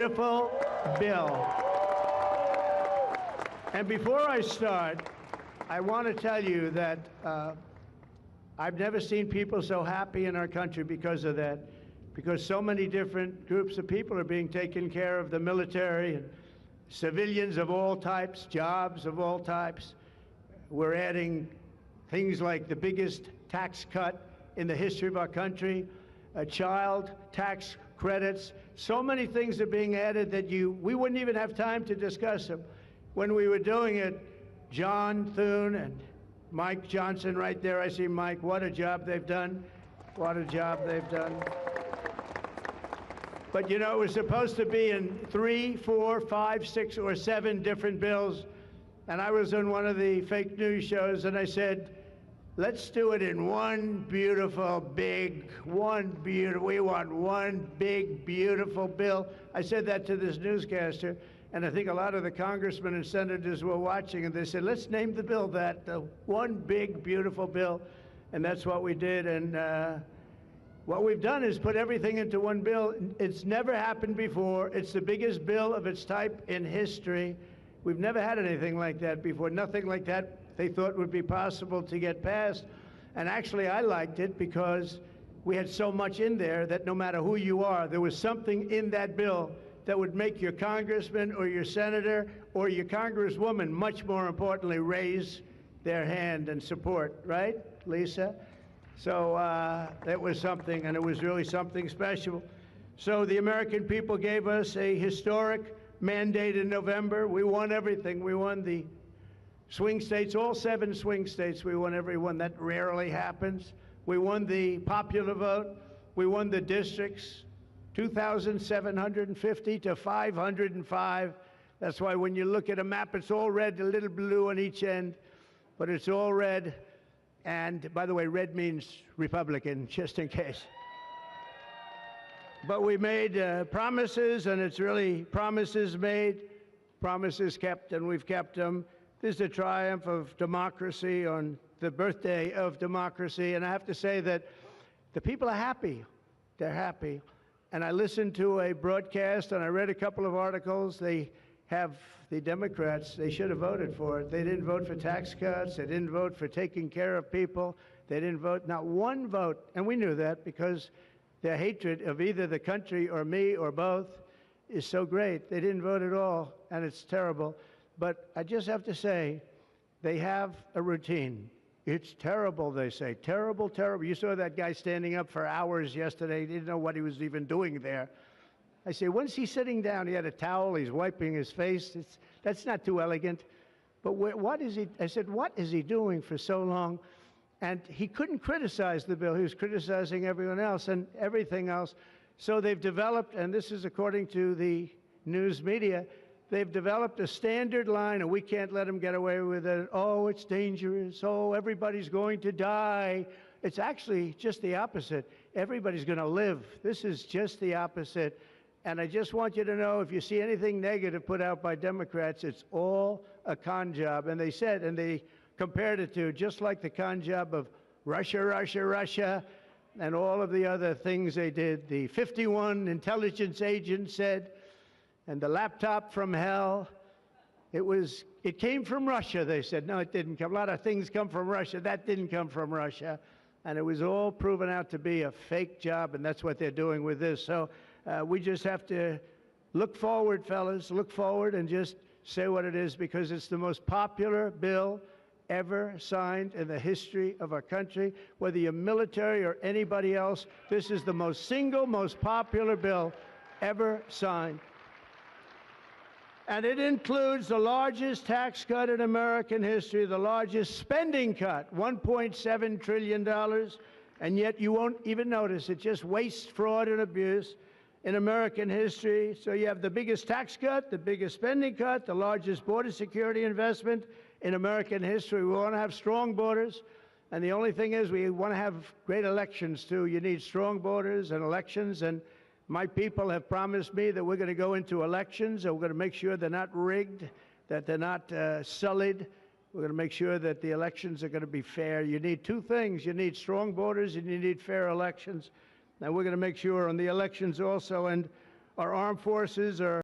Beautiful bill. And before I start, I want to tell you that I've never seen people so happy in our country because of that, because so many different groups of people are being taken care of, the military and civilians of all types, jobs of all types. We're adding things like the biggest tax cut in the history of our country, child tax credits. So many things are being added that we wouldn't even have time to discuss them. When we were doing it, John Thune and Mike Johnson right there, I see Mike, what a job they've done. What a job they've done. But you know, it was supposed to be in 3, 4, 5, 6, or 7 different bills. And I was on one of the fake news shows and I said, let's do it in one beautiful, big, we want one big, beautiful bill. I said that to this newscaster, and I think a lot of the congressmen and senators were watching, and they said, let's name the bill that, the one big, beautiful bill. And that's what we did. And what we've done is put everything into one bill. It's never happened before. It's the biggest bill of its type in history. We've never had anything like that before. Nothing like that they thought would be possible to get passed. And actually, I liked it because we had so much in there that no matter who you are, there was something in that bill that would make your congressman or your senator or your congresswoman, much more importantly, raise their hand and support, right, Lisa? So that was something, and it was really something special. So the American people gave us a historic mandate in November. We won everything. We won the swing states, all 7 swing states. We won every one. That rarely happens. We won the popular vote. We won the districts, 2,750 to 505. That's why when you look at a map, it's all red, a little blue on each end, but it's all red. And by the way, red means Republican, just in case. But we made promises, and it's really promises made, promises kept, and we've kept them. This is a triumph of democracy on the birthday of democracy, and I have to say that the people are happy. They're happy. And I listened to a broadcast, and I read a couple of articles. They have the Democrats, they should have voted for it. They didn't vote for tax cuts. They didn't vote for taking care of people. They didn't vote, not one vote. And we knew that because their hatred of either the country or me or both is so great. They didn't vote at all, and it's terrible. But I just have to say, they have a routine. It's terrible, they say. Terrible, terrible. You saw that guy standing up for hours yesterday. He didn't know what he was even doing there. I say, when's he sitting down? He had a towel. He's wiping his face. That's not too elegant. But what is he? I said, what is he doing for so long? And he couldn't criticize the bill. He was criticizing everyone else and everything else. So they've developed, and this is according to the news media, they've developed a standard line, and we can't let them get away with it. Oh, it's dangerous. Oh, everybody's going to die. It's actually just the opposite. Everybody's going to live. This is just the opposite. And I just want you to know, if you see anything negative put out by Democrats, it's all a con job. And they said, and they compared it to just like the con job of Russia, Russia, Russia, and all of the other things they did. The 51 intelligence agents said, and the laptop from hell, it came from Russia, they said. No, it didn't come. A lot of things come from Russia. That didn't come from Russia. And it was all proven out to be a fake job, and that's what they're doing with this. So we just have to look forward, fellas, look forward and just say what it is, because it's the most popular bill ever signed in the history of our country. Whether you're military or anybody else, this is the most popular bill ever signed. And it includes the largest tax cut in American history, the largest spending cut, $1.7 trillion, and yet you won't even notice it. Just waste, fraud, and abuse in American history. So you have the biggest tax cut, the biggest spending cut, the largest border security investment in American history. We want to have strong borders, and the only thing is we want to have great elections, too. You need strong borders and elections, and my people have promised me that we're going to go into elections, and we're going to make sure they're not rigged, that they're not sullied. We're going to make sure that the elections are going to be fair. You need 2 things. You need strong borders, and you need fair elections. And we're going to make sure on the elections also. And Our armed forces are